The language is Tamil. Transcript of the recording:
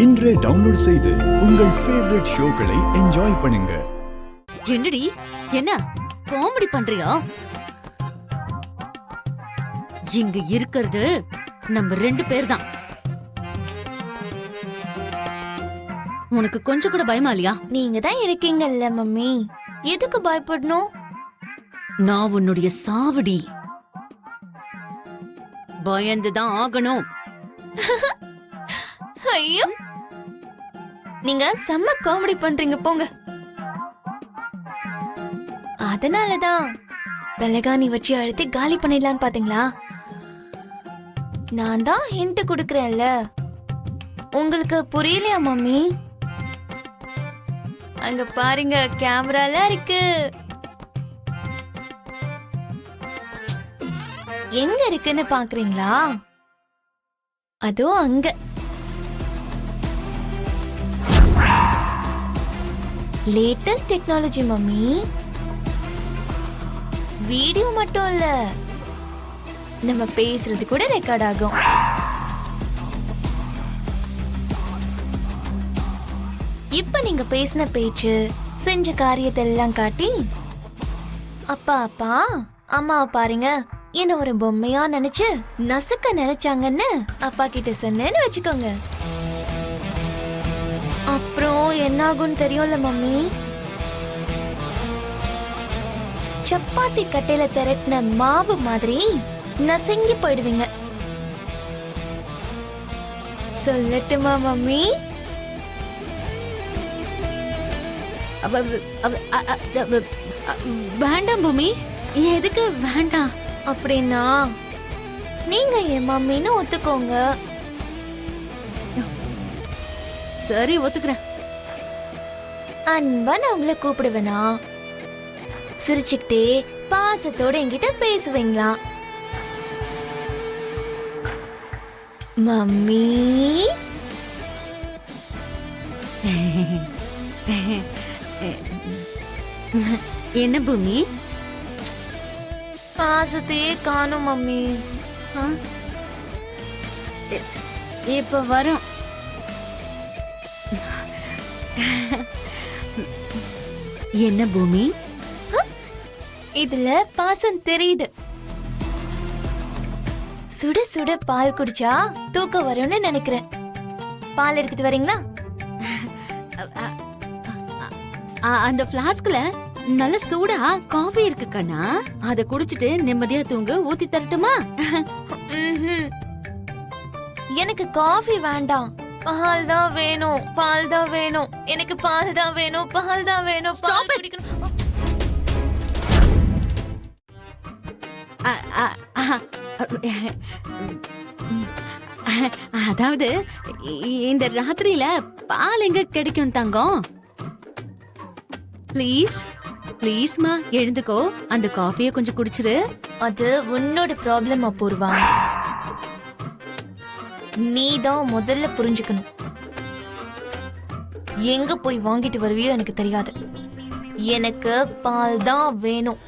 இன்றே டவுன்லோட் செய்து உங்கள் ஃபேவரட் ஷோக்களை என்ஜாய் பண்ணுங்க. என்னடி என்ன காமெடி பண்றியா? இங்க இருக்கிறது நம்ம 2 பேர் தான். உனக்கு கொஞ்சம் கூட பயமா இல்லையா? நீங்க தான் இருக்கீங்கல்ல மம்மி, எதுக்கு பயப்படணும்? நான் உன்னுடைய சாவடி, பயந்துதான் ஆகணும். ஐயோ, நீங்க செம்ம காமெடி பண்றீங்க போங்க. அதனாலதான் தலகாணி வச்சு அழுத்தி காலி பண்ணிடலான்னு பாத்தீங்களா? நான் தான் ஹிண்ட் குடுக்கறேன்ல, உங்களுக்கு புரியலையா மம்மி? அங்க பாருங்க, கேமரால இருக்கு. எங்க இருக்குன்னு பாக்குறீங்களா? அதோ அங்க. Latest technology mummy. வீடியோ மட்டும் இல்ல, நம்ம பேசுறது கூட ரெக்கார்ட் ஆகும். இப்ப நீங்க பேசின பேச்சு, செஞ்ச காரியத்தை எல்லாம் காட்டி, அப்பா அப்பா அம்மா பாருங்க என்ன ஒரு பொம்மையா நினைச்சு நசுக்க நினைச்சாங்கன்னு அப்பா கிட்ட சொன்னேன்னு வச்சுக்கோங்க. அப்புறம் என்ன ஆகும்னு தெரியும்ல மம்மி? சப்பாத்தி கட்டையில திரட்டின மாவு மாதிரி நசுங்கி போயிடுவீங்க. சொல்லட்டுமா மம்மி? வேண்டாம் பூமி, எதுக்கு வேண்டாம்? அப்படின்னா நீங்க என் மம்மின்னு ஒத்துக்கோங்க. சரி, ஒத்துக்கிறேன். அன்பா நான் உங்களை கூப்பிடுவேனா? சிரிச்சுக்கிட்டே பாசத்தோட என்கிட்ட பேசுவீங்களா? மம்மி என்ன பூமி? பாசத்தையே காணும் மம்மி. இப்ப வரும். என்ன பூமி? இதுல பாசம் தெரியுது. சுட சுட பால் குடிச்சா தூக்கம் வரும்னு நினைக்கிறேன். பால் எடுத்துட்டு வரீங்களா? அந்த பிளாஸ்க்ல நல்ல சூடா காஃபி இருக்கு கண்ணா, அத குடிச்சிட்டு நிம்மதியா தூங்க. ஊத்தி தரட்டுமா? எனக்கு காஃபி வேண்டாம், பால் தான் வேணும். பால் தான் வேணும் எனக்கு. பால் தான் வேணும், பால் தான் வேணும். பால் குடிக்கணும். அதாவது இந்த ராத்திரியில பால் எங்க கிடைக்கும் தங்கம்? ப்ளீஸ் ப்ளீஸ்மா, எழுந்துக்கோ. அந்த காஃபியை கொஞ்சம் குடிச்சிரு. அது உன்னோட ப்ராப்ளம் அபூர்வா. நீ தான் முதல்ல புரிஞ்சுக்கணும். எங்க போய் வாங்கிட்டு வருவியோ எனக்கு தெரியாது. எனக்கு பால் தான் வேணும்.